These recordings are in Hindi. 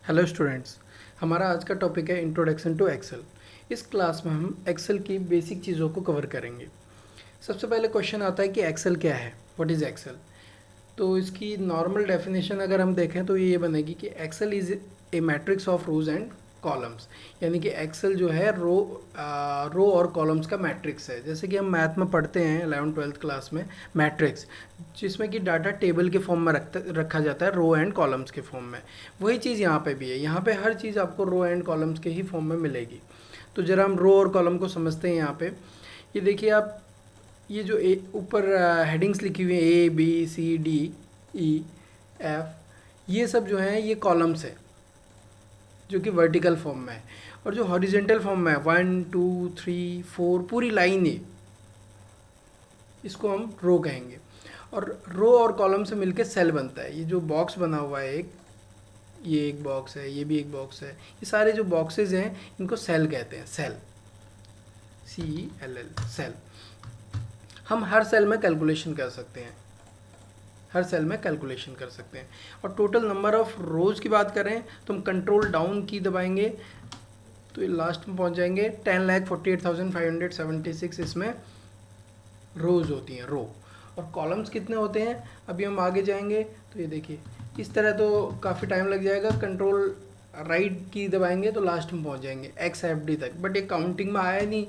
हेलो स्टूडेंट्स, हमारा आज का टॉपिक है इंट्रोडक्शन टू एक्सेल। इस क्लास में हम एक्सेल की बेसिक चीज़ों को कवर करेंगे। सबसे पहले क्वेश्चन आता है कि एक्सेल क्या है, व्हाट इज़ एक्सेल। तो इसकी नॉर्मल डेफिनेशन अगर हम देखें तो ये बनेगी कि Excel is a matrix of rows and columns. यानी कि एक्सेल जो है रो और कॉलम्स का मैट्रिक्स है। जैसे कि हम मैथ में पढ़ते हैं 11th-12th क्लास में मैट्रिक्स, जिसमें कि डाटा टेबल के फॉर्म में रखा जाता है, रो एंड कॉलम्स के फॉर्म में। वही चीज़ यहाँ पे भी है। यहाँ पे हर चीज़ आपको रो एंड कॉलम्स के ही फॉर्म में मिलेगी। तो ज़रा हम रो और कॉलम को समझते हैं। यहाँ पे ये देखिए आप, ये जो ऊपर हेडिंग्स लिखी हुई है ABCDEF, ये सब जो हैं ये कॉलम्स है जो कि वर्टिकल फॉर्म में है। और जो हॉरिजेंटल फॉर्म में है 1 2 3 4 पूरी लाइन है, इसको हम रो कहेंगे। और रो और कॉलम से मिलके सेल बनता है। ये जो बॉक्स बना हुआ है ये एक बॉक्स है, ये भी एक बॉक्स है, ये सारे जो बॉक्सेस हैं इनको सेल कहते हैं। Cell, CELL, cell. हम हर सेल में कैलकुलेशन कर सकते हैं, हर सेल में कैलकुलेशन कर सकते हैं। और टोटल नंबर ऑफ रोज़ की बात करें तो हम कंट्रोल डाउन की दबाएंगे तो ये लास्ट में पहुंच जाएंगे 10,48,576। इसमें रोज़ होती हैं, रो। और कॉलम्स कितने होते हैं अभी हम आगे जाएंगे तो ये देखिए इस तरह तो काफ़ी टाइम लग जाएगा। कंट्रोल राइट की दबाएंगे तो लास्ट में पहुंच जाएंगे XFD तक, बट ये काउंटिंग में आया नहीं।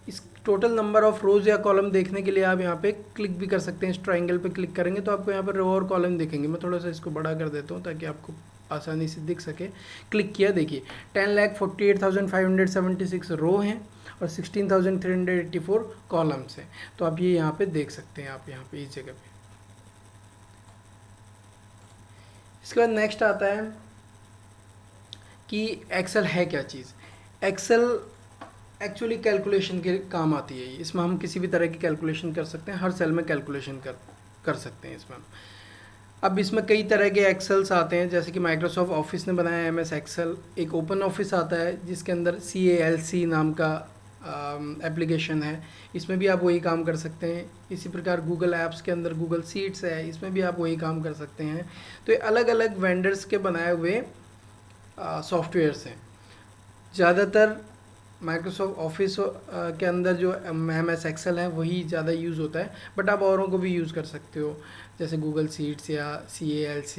इस टोटल नंबर ऑफ रोज़ या कॉलम देखने के लिए आप यहाँ पे क्लिक भी कर सकते हैं। इस ट्राइंगल पे क्लिक करेंगे तो आपको यहाँ पर रो और कॉलम दिखेंगे। मैं थोड़ा सा इसको बड़ा कर देता हूँ ताकि आपको आसानी से दिख सके। क्लिक किया, देखिए 10,48,576 रो हैं और 16,384 कॉलम्स हैं। तो आप ये यहाँ पे देख सकते हैं, आप यहाँ पे इस जगह पे। इसके बाद नेक्स्ट आता है कि एक्सेल है क्या चीज़। एक्सेल एक्चुअली कैलकुलेशन के काम आती है। इसमें हम किसी भी तरह की कैलकुलेशन कर सकते हैं, हर सेल में कैलकुलेशन कर सकते हैं इसमें। अब इसमें कई तरह के एक्सेल्स आते हैं, जैसे कि माइक्रोसॉफ्ट ऑफिस ने बनाया MS एक्सेल। एक ओपन ऑफिस आता है जिसके अंदर CALC नाम का एप्लीकेशन है, इसमें भी आप वही काम कर सकते हैं। इसी प्रकार गूगल ऐप्स के अंदर गूगल शीट्स है, इसमें भी आप वही काम कर सकते हैं। तो ये अलग अलग वेंडर्स के बनाए हुए सॉफ्टवेयर्स हैं। ज़्यादातर माइक्रोसॉफ्ट ऑफिस के अंदर जो MS एक्सेल है वही ज़्यादा यूज़ होता है, बट आप औरों को भी यूज़ कर सकते हो, जैसे गूगल शीट्स या CALC,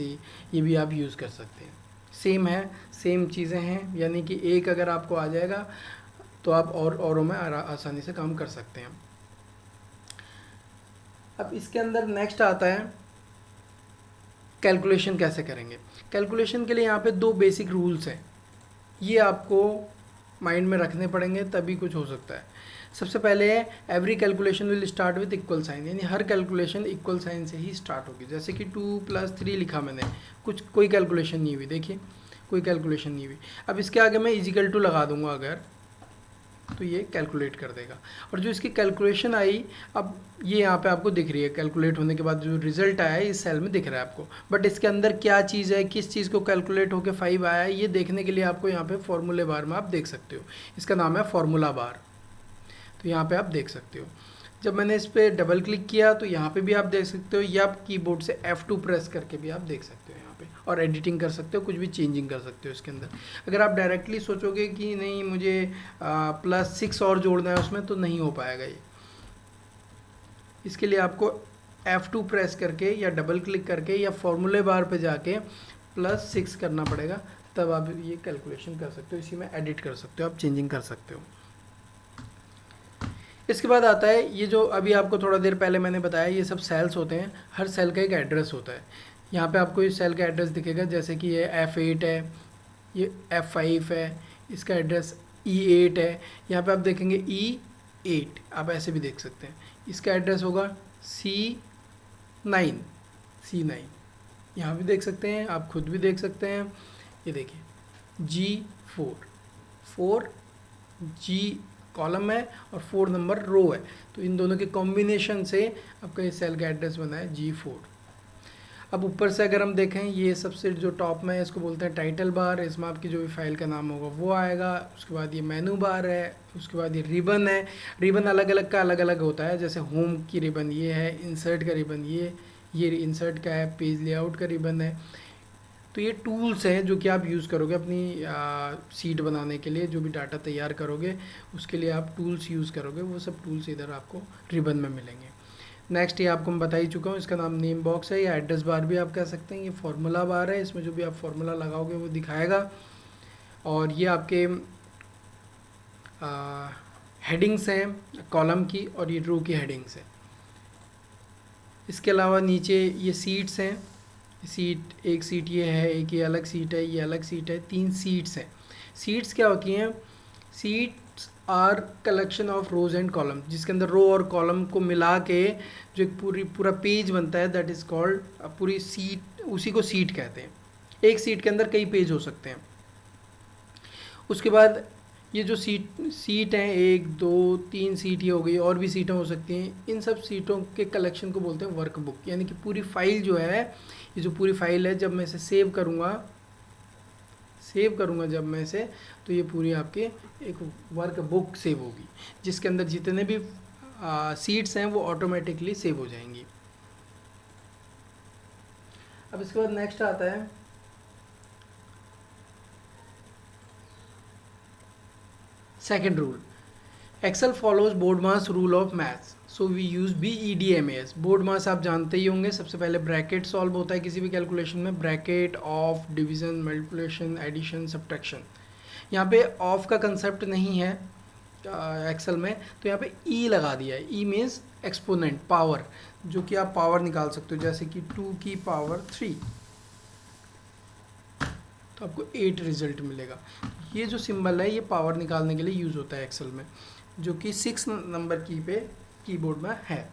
ये भी आप यूज़ कर सकते हैं। सेम है, सेम चीज़ें हैं। यानी कि एक अगर आपको आ जाएगा तो आप औरों में आसानी से काम कर सकते हैं। अब इसके अंदर नेक्स्ट आता है कैलकुलेशन कैसे करेंगे। कैलकुलेशन के लिए यहाँ पे दो बेसिक रूल्स हैं, ये आपको माइंड में रखने पड़ेंगे तभी कुछ हो सकता है। सबसे पहले है every calculation will start with equal sign, यानी हर कैलकुलेशन इक्वल साइन से ही स्टार्ट होगी। जैसे कि 2 + 3 लिखा मैंने, कोई कैलकुलेशन नहीं हुई, देखिए कोई कैलकुलेशन नहीं हुई। अब इसके आगे मैं इजिकल टू लगा दूंगा अगर, तो ये कैलकुलेट कर देगा। और जो इसकी कैलकुलेशन आई, अब ये यहाँ पे आपको दिख रही है, कैलकुलेट होने के बाद जो रिजल्ट आया है इस सेल में दिख रहा है आपको। बट इसके अंदर क्या चीज़ है, किस चीज़ को कैलकुलेट होकर 5 आया है, ये देखने के लिए आपको यहाँ पे फॉर्मूले बार में आप देख सकते हो। इसका नाम है फॉर्मूला बार। तो यहाँ पे आप देख सकते हो। जब मैंने इस पर डबल क्लिक किया तो यहाँ पे भी आप देख सकते हो, या आप कीबोर्ड से F2 प्रेस करके भी आप देख सकते हो यहाँ पे, और एडिटिंग कर सकते हो, कुछ भी चेंजिंग कर सकते हो इसके अंदर। अगर आप डायरेक्टली सोचोगे कि नहीं मुझे +6 और जोड़ना है उसमें, तो नहीं हो पाएगा ये। इसके लिए आपको F2 प्रेस करके या डबल क्लिक करके या फॉर्मूले बार पे जाके +6 करना पड़ेगा, तब आप ये कैलकुलेशन कर सकते हो। इसी में एडिट कर सकते हो, आप चेंजिंग कर सकते हो। इसके बाद आता है ये जो अभी आपको थोड़ा देर पहले मैंने बताया, ये सब सेल्स होते हैं। हर सेल का एक एड्रेस होता है। यहाँ पे आपको इस सेल का एड्रेस दिखेगा, जैसे कि ये F8 है, ये F5 है, इसका एड्रेस E8 है। यहाँ पे आप देखेंगे E8, आप ऐसे भी देख सकते हैं। इसका एड्रेस होगा C9, यहाँ भी देख सकते हैं, आप खुद भी देख सकते हैं। ये देखिए G4, 4G कॉलम है और 4 नंबर रो है, तो इन दोनों के कॉम्बिनेशन से आपका ये सेल का एड्रेस बना है G4। अब ऊपर से अगर हम देखें, ये सबसे जो टॉप में है इसको बोलते हैं टाइटल बार। इसमें आपकी जो भी फाइल का नाम होगा वो आएगा। उसके बाद ये मेनू बार है, उसके बाद ये रिबन है। रिबन अलग अलग का अलग अलग होता है, जैसे होम की रिबन ये है, इंसर्ट का रिबन ये इंसर्ट का है, पेज लेआउट का रिबन है। तो ये टूल्स हैं जो कि आप यूज़ करोगे अपनी सीट बनाने के लिए, जो भी डाटा तैयार करोगे उसके लिए आप टूल्स यूज़ करोगे, वो सब टूल्स इधर आपको रिबन में मिलेंगे। नेक्स्ट ये आपको मैं बता ही चुका हूँ, इसका नाम नेम बॉक्स है या एड्रेस बार भी आप कह सकते हैं। ये फार्मूला बार है, इसमें जो भी आप फार्मूला लगाओगे वो दिखाएगा। और ये आपके हेडिंग्स हैं कॉलम की, और ये रो की हेडिंग्स हैं। इसके अलावा नीचे ये सीट्स हैं, सीट एक सीट ये है, एक ये अलग सीट है, ये अलग सीट है, 3 सीट्स हैं। सीट्स क्या होती हैं? Sheets are collection of rows and column, जिसके अंदर रो और कॉलम को मिला के जो एक पूरा पेज बनता है, दैट इज़ कॉल्ड पूरी सीट, उसी को सीट कहते हैं। एक सीट के अंदर कई पेज हो सकते हैं। उसके बाद ये जो सीट हैं, 1 2 3 सीट ये हो गई, और भी सीटें हो सकती हैं। इन सब सीटों के कलेक्शन को बोलते हैं वर्कबुक, यानी कि पूरी फाइल जो है, ये जो पूरी फाइल है, जब मैं इसे सेव करूँगा जब मैं इसे, तो ये पूरी आपके एक वर्कबुक सेव होगी, जिसके अंदर जितने भी सीट्स हैं वो ऑटोमेटिकली सेव हो जाएंगी। अब इसके बाद नेक्स्ट आता है second rule. Excel follows बोर्डमास rule of maths, so we use BEDMAS। बोर्डमास आप जानते ही होंगे। सबसे पहले ब्रैकेट सॉल्व होता है किसी भी कैलकुलेशन में, bracket, of, division, multiplication, addition, subtraction. यहाँ पे ऑफ का कंसेप्ट नहीं है एक्सेल में, तो यहाँ पे ई लगा दिया है। ई मीन्स एक्सपोनेंट, पावर, जो कि आप पावर निकाल सकते हो, जैसे कि 2 की पावर 3, तो आपको 8 रिजल्ट मिलेगा। ये जो सिंबल है ये पावर निकालने के लिए यूज़ होता है एक्सेल में, जो कि 6 नंबर की पे कीबोर्ड में है।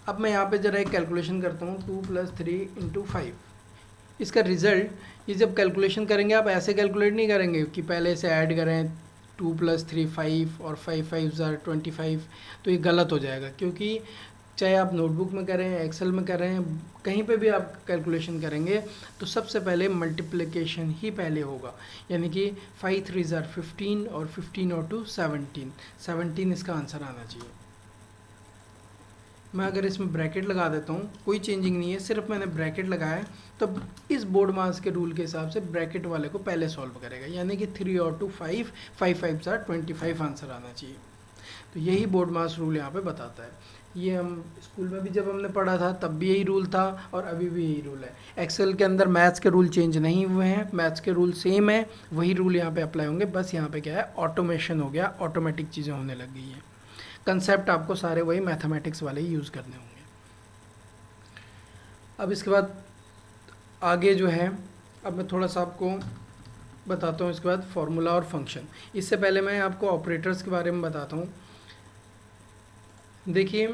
अब मैं यहाँ पे जरा एक कैलकुलेशन करता हूँ, 2 + 3 × 5। इसका रिज़ल्ट, ये जब कैलकुलेशन करेंगे आप ऐसे कैलकुलेट नहीं करेंगे कि पहले से ऐड करें 2 + 3 5 और 5 5 = 25, तो ये गलत हो जाएगा। क्योंकि चाहे आप नोटबुक में करें, एक्सेल में करें, कहीं पे भी आप कैलकुलेशन करेंगे तो सबसे पहले मल्टीप्लिकेशन ही पहले होगा। यानी कि 5 3 = 15 और 15 और 2 17 इसका आंसर आना चाहिए। मैं अगर इसमें ब्रैकेट लगा देता हूँ, कोई चेंजिंग नहीं है, सिर्फ मैंने ब्रैकेट लगाया है, तो इस बोर्ड मास के रूल के हिसाब से ब्रैकेट वाले को पहले सॉल्व करेगा। यानी कि 3 और 2 5 5 5 = 25 आंसर आना चाहिए। तो यही बोर्ड मास रूल यहाँ पे बताता है। ये हम स्कूल में भी जब हमने पढ़ा था तब भी यही रूल था, और अभी भी यही रूल है। एक्सेल के अंदर मैथ्स के रूल चेंज नहीं हुए हैं, मैथ्स के रूल सेम है, वही रूल यहाँ पे अप्लाई होंगे। बस यहाँ पे क्या है, ऑटोमेशन हो गया, ऑटोमेटिक चीज़ें होने लग गई हैं। कंसेप्ट आपको सारे वही मैथमेटिक्स वाले ही यूज़ करने होंगे। अब इसके बाद आगे जो है, अब मैं थोड़ा सा आपको बताता हूँ इसके बाद फॉर्मूला और फंक्शन। इससे पहले मैं आपको ऑपरेटर्स के बारे में बताता हूँ। देखिए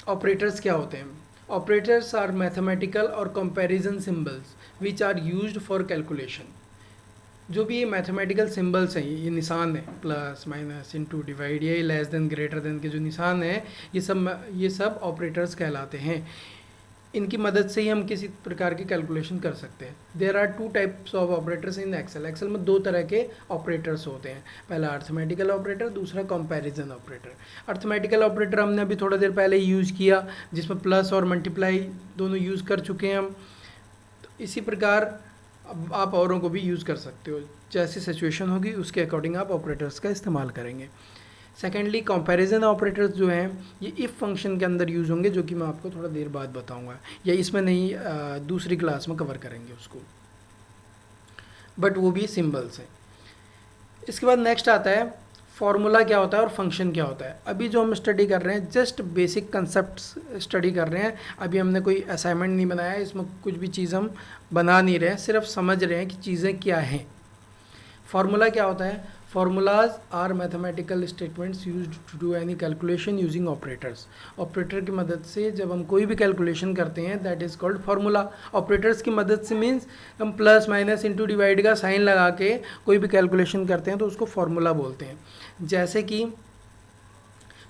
ऑपरेटर्स क्या होते हैं। ऑपरेटर्स आर मैथमेटिकल और comparison symbols which are used for calculation. जो भी ये मैथमेटिकल सिंबल्स हैं, ये निशान है, प्लस माइनस इनटू डिवाइड, ये लेस देन ग्रेटर देन के जो निशान है, ये सब ऑपरेटर्स कहलाते हैं। इनकी मदद से ही हम किसी प्रकार की कैलकुलेशन कर सकते हैं। There are 2 types of operators in Excel. Excel में 2 तरह के ऑपरेटर्स होते हैं, पहला अर्थमेटिकल ऑपरेटर, दूसरा कंपैरिजन ऑपरेटर। अर्थमेटिकल ऑपरेटर हमने अभी थोड़ा देर पहले यूज़ किया, जिसमें प्लस और मल्टीप्लाई दोनों यूज़ कर चुके हैं हम। तो इसी प्रकार अब आप औरों को भी यूज़ कर सकते हो, जैसी सिचुएशन होगी उसके अकॉर्डिंग आप ऑपरेटर्स का इस्तेमाल करेंगे। सेकेंडली कंपैरिजन ऑपरेटर्स जो हैं ये इफ़ फंक्शन के अंदर यूज़ होंगे, जो कि मैं आपको थोड़ा देर बाद बताऊंगा, या इसमें नहीं, दूसरी क्लास में कवर करेंगे उसको, बट वो भी सिंबल्स हैं। इसके बाद नेक्स्ट आता है फार्मूला क्या होता है और फंक्शन क्या होता है। अभी जो हम स्टडी कर रहे हैं जस्ट बेसिक कंसेप्ट्स स्टडी कर रहे हैं, अभी हमने कोई असाइनमेंट नहीं बनाया है, इसमें कुछ भी चीज़ हम बना नहीं रहे हैं, सिर्फ समझ रहे हैं कि चीज़ें क्या हैं। फार्मूला क्या होता है? Formulas are mathematical statements used to do any calculation using operators. Operator की मदद से जब हम कोई भी कैलकुलेशन करते हैं that is called formula. Operators की मदद से मीन्स हम प्लस माइनस इंटू डिवाइड का साइन लगा के कोई भी कैलकुलेशन करते हैं तो उसको फार्मूला बोलते हैं। जैसे कि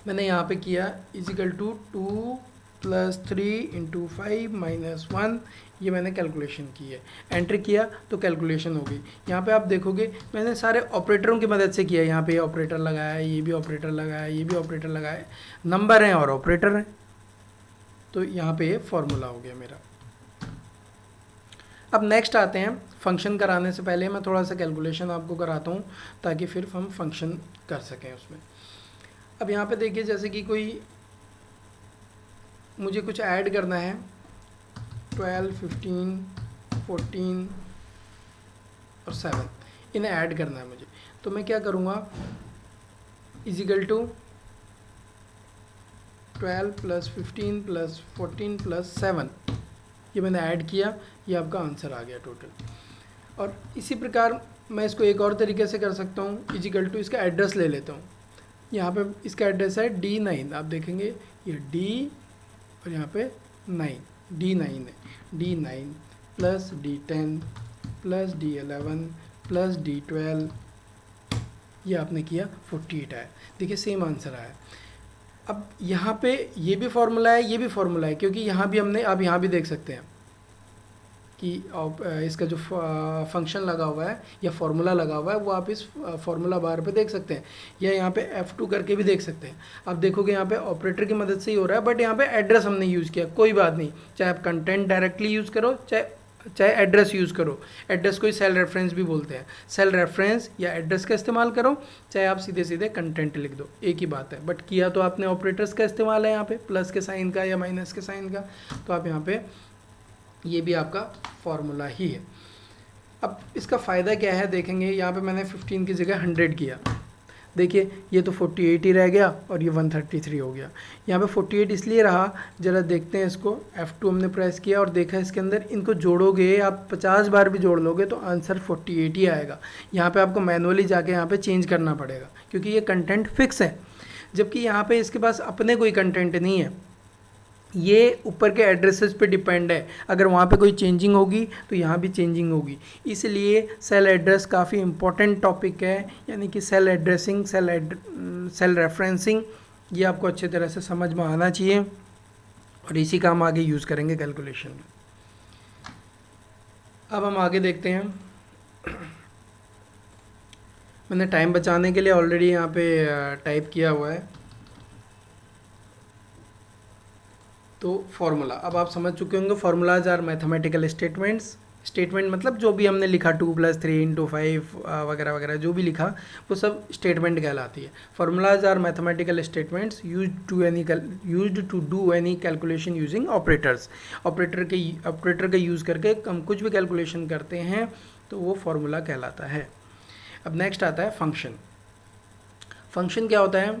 मैंने यहाँ पे किया इजिकल टू 2 + 3 × 5 - 1, ये मैंने कैलकुलेशन की है, एंट्री किया तो कैलकुलेशन हो गई। यहाँ पे आप देखोगे मैंने सारे ऑपरेटरों की मदद से किया। यहाँ पे ऑपरेटर लगाया है, ये भी ऑपरेटर लगाया है, ये भी ऑपरेटर लगाया है, नंबर हैं और ऑपरेटर हैं, तो यहाँ पे ये फार्मूला हो गया मेरा। अब नेक्स्ट आते हैं फंक्शन कराने से पहले मैं थोड़ा सा कैलकुलेशन आपको कराता हूँ ताकि फिर हम फंक्शन कर सकें उसमें। अब यहाँ पे देखिए जैसे कि कोई मुझे कुछ ऐड करना है 12, 15, 14 और 7 इन्हें ऐड करना है मुझे, तो मैं क्या करूँगा इजिकल टू 12 + 15 + 14 + 7 ये मैंने ऐड किया, ये आपका आंसर आ गया टोटल। और इसी प्रकार मैं इसको एक और तरीके से कर सकता हूँ, इजिकल टू इसका एड्रेस ले लेता हूँ। यहाँ पे इसका एड्रेस है D9, आप देखेंगे ये D और यहाँ पे 9, D9 है, D9 + D10 + D11 + D12, ये आपने किया 48 आया। देखिए सेम आंसर आया। अब यहाँ पे ये भी फॉर्मूला है, ये भी फॉर्मूला है, क्योंकि यहाँ भी हमने, आप यहाँ भी देख सकते हैं कि इसका जो फंक्शन लगा हुआ है या फॉर्मूला लगा हुआ है वो आप इस फॉर्मूला बार पे देख सकते हैं, या यहाँ पे F2 करके भी देख सकते हैं। आप देखोगे यहाँ पे ऑपरेटर की मदद से ही हो रहा है, बट यहाँ पे एड्रेस हमने यूज़ किया, कोई बात नहीं, चाहे आप कंटेंट डायरेक्टली यूज़ करो चाहे एड्रेस यूज़ करो। एड्रेस को ही सेल रेफरेंस भी बोलते हैं, सेल रेफरेंस या एड्रेस का इस्तेमाल करो, चाहे आप सीधे सीधे कंटेंट लिख दो, एक ही बात है। बट किया तो आपने ऑपरेटर्स का इस्तेमाल है यहाँ पे, प्लस के साइन का या माइनस के साइन का, तो आप यहाँ पे ये भी आपका फॉर्मूला ही है। अब इसका फ़ायदा क्या है देखेंगे, यहाँ पे मैंने 15 की जगह 100 किया, देखिए ये तो 48 ही रह गया और ये 133 हो गया। यहाँ पे 48 इसलिए रहा, ज़रा देखते हैं इसको, F2 हमने प्रेस किया और देखा इसके अंदर, इनको जोड़ोगे आप 50 बार भी जोड़ लोगे तो आंसर 48 ही आएगा। यहाँ पे आपको मैनुअली जाके यहाँ पे चेंज करना पड़ेगा क्योंकि ये कंटेंट फिक्स है, जबकि यहाँ पे इसके पास अपने कोई कंटेंट नहीं है, ये ऊपर के एड्रेसेस पे डिपेंड है। अगर वहाँ पे कोई चेंजिंग होगी तो यहाँ भी चेंजिंग होगी, इसलिए सेल एड्रेस काफ़ी इम्पोर्टेंट टॉपिक है, यानी कि सेल एड्रेसिंग, सेल रेफरेंसिंग, ये आपको अच्छे तरह से समझ में आना चाहिए और इसी का हम आगे यूज़ करेंगे कैलकुलेशन में। अब हम आगे देखते हैं। मैंने टाइम बचाने के लिए ऑलरेडी यहाँ पे टाइप किया हुआ है, तो फॉर्मूला अब आप समझ चुके होंगे। Formulas are mathematical statements, statement मतलब जो भी हमने लिखा 2 + 3 × 5 वगैरह वगैरह जो भी लिखा वो सब स्टेटमेंट कहलाती है। Formulas are mathematical statements used to do any calculation using operators. Operator का यूज़ करके हम कुछ भी कैलकुलेशन करते हैं तो वो फार्मूला कहलाता है। अब नेक्स्ट आता है फंक्शन। फंक्शन क्या होता है?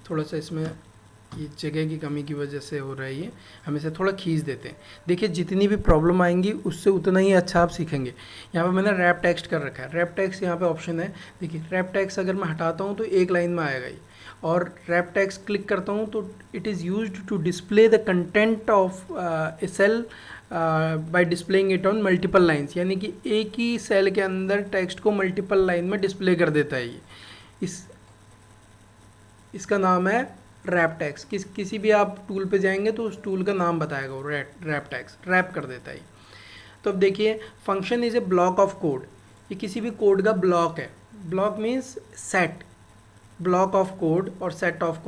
थोड़ा सा इसमें ये जगह की कमी की वजह से हो रहा है, ये हम इसे थोड़ा खींच देते हैं। देखिए जितनी भी प्रॉब्लम आएंगी उससे उतना ही अच्छा आप सीखेंगे। यहाँ पे मैंने रैप टेक्स्ट कर रखा है, रैप टेक्स्ट यहाँ पे ऑप्शन है। देखिए रैप टेक्स्ट अगर मैं हटाता हूँ तो एक लाइन में आएगा ये, और रैप टेक्स्ट क्लिक करता हूँ तो it is used to display the content of a cell by displaying it on multiple lines, यानी कि एक ही सेल के अंदर टेक्स्ट को मल्टीपल लाइन में डिस्प्ले कर देता है ये। इसका नाम है रैप टेक्स्ट। किसी भी आप टूल पे जाएंगे तो उस टूल का नाम बताएगा वो, रैप टेक्स्ट, रैप कर देता है। तो अब देखिए function is a block of code, ये किसी भी कोड का ब्लॉक है। Block means set, block of code और set of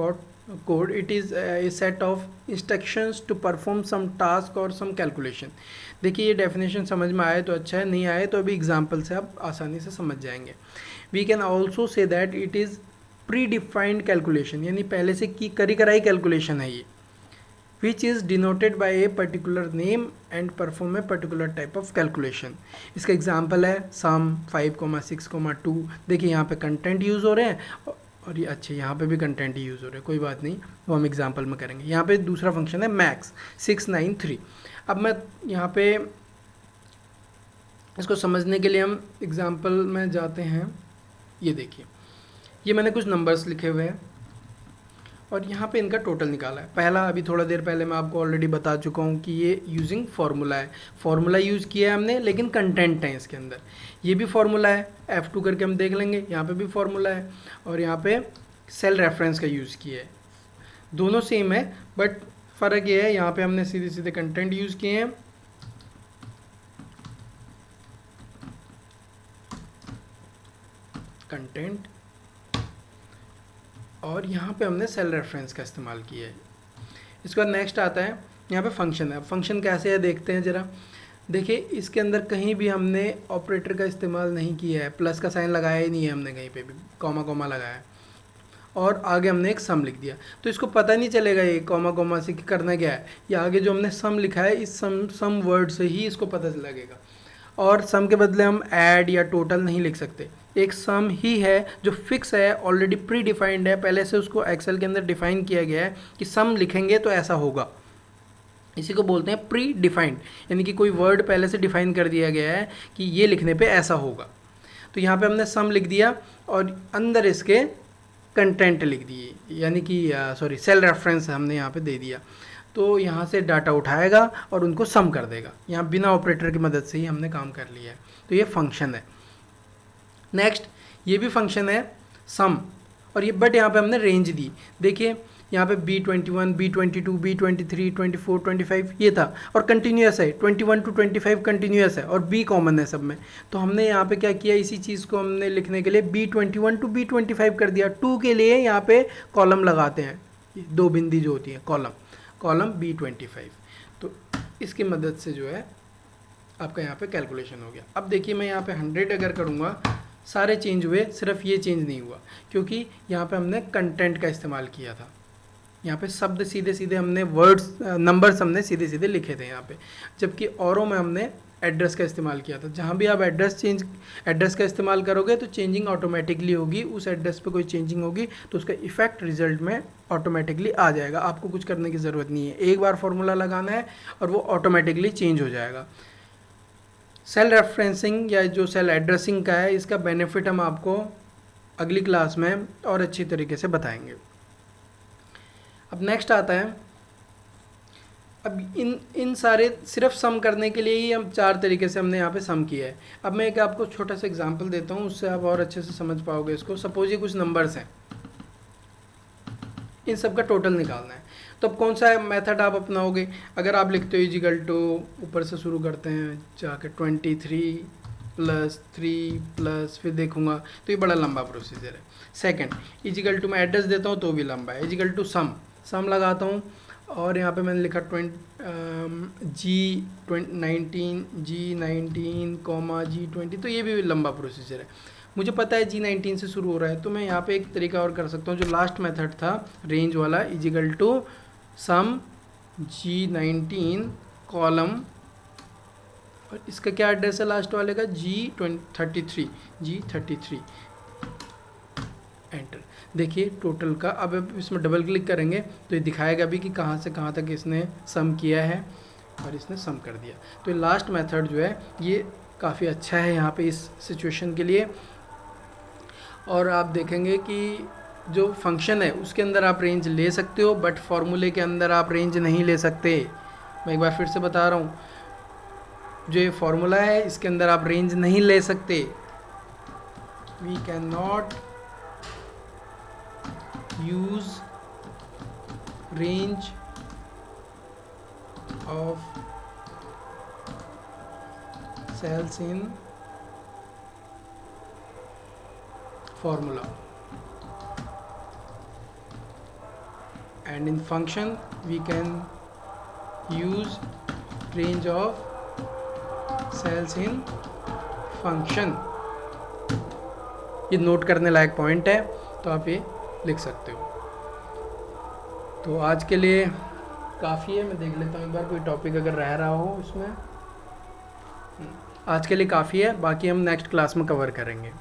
code it is a set of instructions to perform some task और सम कैलकुलेशन। देखिए ये डेफिनेशन समझ में आए तो अच्छा है, नहीं आए तो अभी एग्जाम्पल से आप आसानी से समझ जाएंगे। We can also say that it is predefined calculation, यानी पहले से की करी कराई कैलकुलेशन है ये, which is denoted by a particular name and perform a particular type of calculation. इसका एग्जांपल है सम 5,6,2। देखिए यहाँ पे कंटेंट यूज़ हो रहे हैं और ये अच्छे यहाँ पे भी कंटेंट ही यूज़ हो रहे हैं, कोई बात नहीं, वो हम एग्जांपल में करेंगे। यहाँ पे दूसरा फंक्शन है मैक्स 693। अब मैं यहाँ पे इसको समझने के लिए हम एग्जांपल में जाते हैं। ये देखिए ये मैंने कुछ नंबर्स लिखे हुए हैं और यहाँ पे इनका टोटल निकाला है। पहला अभी थोड़ा देर पहले मैं आपको ऑलरेडी बता चुका हूँ कि ये यूजिंग फार्मूला है, फार्मूला यूज़ किया है हमने, लेकिन कंटेंट है इसके अंदर। ये भी फार्मूला है, F2 करके हम देख लेंगे, यहाँ पे भी फार्मूला है और यहाँ पे सेल रेफरेंस का यूज़ किया है। दोनों सेम है बट फ़र्क ये है यहाँ पे हमने सीधे सीधे कंटेंट यूज़ किए हैं कंटेंट, और यहाँ पे हमने सेल रेफरेंस का इस्तेमाल किया है। इसके बाद नेक्स्ट आता है यहाँ पे फंक्शन है। फंक्शन कैसे है देखते हैं ज़रा। देखिए इसके अंदर कहीं भी हमने ऑपरेटर का इस्तेमाल नहीं किया है, प्लस का साइन लगाया ही नहीं है हमने कहीं पे भी, कॉमा कॉमा लगाया है, और आगे हमने एक सम लिख दिया। तो इसको पता नहीं चलेगा ये कॉमा कॉमा से कि करना क्या है। ये आगे जो हमने सम लिखा है, इस सम वर्ड से ही इसको पता लगेगा। और सम के बदले हम ऐड या टोटल नहीं लिख सकते, एक सम ही है जो फिक्स है, ऑलरेडी प्री डिफाइंड है, पहले से उसको एक्सेल के अंदर डिफाइन किया गया है कि सम लिखेंगे तो ऐसा होगा। इसी को बोलते हैं प्री डिफाइंड, यानी कि कोई वर्ड पहले से डिफाइन कर दिया गया है कि ये लिखने पे ऐसा होगा। तो यहाँ पे हमने सम लिख दिया और अंदर इसके कंटेंट लिख दिए, यानी कि सॉरी सेल रेफरेंस हमने यहाँ पे दे दिया। तो यहाँ से डाटा उठाएगा और उनको सम कर देगा। यहाँ बिना ऑपरेटर की मदद से ही हमने काम कर लिया है। तो ये फंक्शन है। नेक्स्ट ये भी फंक्शन है सम, और ये बट यहाँ पे हमने रेंज दी। देखिए यहाँ पे B21, B22, B23, 24, 25 ये था, और कंटिन्यूस है 21 to 25 कंटिन्यूस है, और B कॉमन है सब में। तो हमने यहाँ पे क्या किया, इसी चीज़ को हमने लिखने के लिए B21 to B25 कर दिया। 2 के लिए यहाँ पे कॉलम लगाते हैं, 2 बिंदी जो होती है कॉलम B25। तो इसकी मदद से जो है आपका यहाँ पे कैलकुलेशन हो गया। अब देखिए मैं यहाँ पे 100 अगर करूँगा, सारे चेंज हुए, सिर्फ ये चेंज नहीं हुआ, क्योंकि यहाँ पे हमने कंटेंट का इस्तेमाल किया था। यहाँ पे शब्द सीधे सीधे हमने वर्ड्स नंबर्स हमने सीधे सीधे लिखे थे यहाँ पे, जबकि औरों में हमने एड्रेस का इस्तेमाल किया था। जहाँ भी आप एड्रेस का इस्तेमाल करोगे तो चेंजिंग ऑटोमेटिकली होगी, उस एड्रेस पे कोई चेंजिंग होगी तो उसका इफेक्ट रिजल्ट में ऑटोमेटिकली आ जाएगा। आपको कुछ करने की ज़रूरत नहीं है, एक बार फॉर्मूला लगाना है और वो ऑटोमेटिकली चेंज हो जाएगा। सेल रेफरेंसिंग या जो सेल एड्रेसिंग का है, इसका बेनिफिट हम आपको अगली क्लास में और अच्छी तरीके से बताएंगे। अब नेक्स्ट आता है, अब इन सारे सिर्फ सम करने के लिए ही हम 4 तरीके से हमने यहाँ पे सम किया है। अब मैं एक आपको छोटा सा एग्जांपल देता हूँ, उससे आप और अच्छे से समझ पाओगे इसको। सपोज ये कुछ नंबर्स हैं, इन सब का टोटल निकालना है। तो अब कौन सा मेथड आप अपनाओगे? अगर आप लिखते हो इजिकल टू, ऊपर से शुरू करते हैं जाके 23 + 3 + फिर देखूंगा, तो ये बड़ा लंबा प्रोसीजर है। सेकंड, इजिकल टू मैं एड्रेस देता हूँ तो भी लंबा है। इजिकल टू सम लगाता हूँ, और यहाँ पे मैंने लिखा G19, G20, तो ये भी लंबा प्रोसीजर है। मुझे पता है G19 से शुरू हो रहा है, तो मैं यहाँ पे एक तरीका और कर सकता हूँ, जो लास्ट मेथड था रेंज वाला, is equal to sum G19 column, और इसका क्या एड्रेस है लास्ट वाले का, G33, एंटर। देखिए टोटल का, अब इसमें डबल क्लिक करेंगे तो ये दिखाएगा भी कि कहाँ से कहाँ तक इसने सम किया है, और इसने सम कर दिया। तो ये लास्ट मेथड जो है ये काफ़ी अच्छा है यहाँ पे इस सिचुएशन के लिए। और आप देखेंगे कि जो फंक्शन है उसके अंदर आप रेंज ले सकते हो, बट फॉर्मूले के अंदर आप रेंज नहीं ले सकते। मैं एक बार फिर से बता रहा हूँ, जो ये फॉर्मूला है इसके अंदर आप रेंज नहीं ले सकते। We can not use range of cells in formula, and in function we can use range of cells in function। ये नोट करने लायक पॉइंट है, तो आप ये लिख सकते हो। तो आज के लिए काफ़ी है। मैं देख लेता हूँ एक बार कोई टॉपिक अगर रह रहा हो उसमें। आज के लिए काफ़ी है, बाकी हम नेक्स्ट क्लास में कवर करेंगे।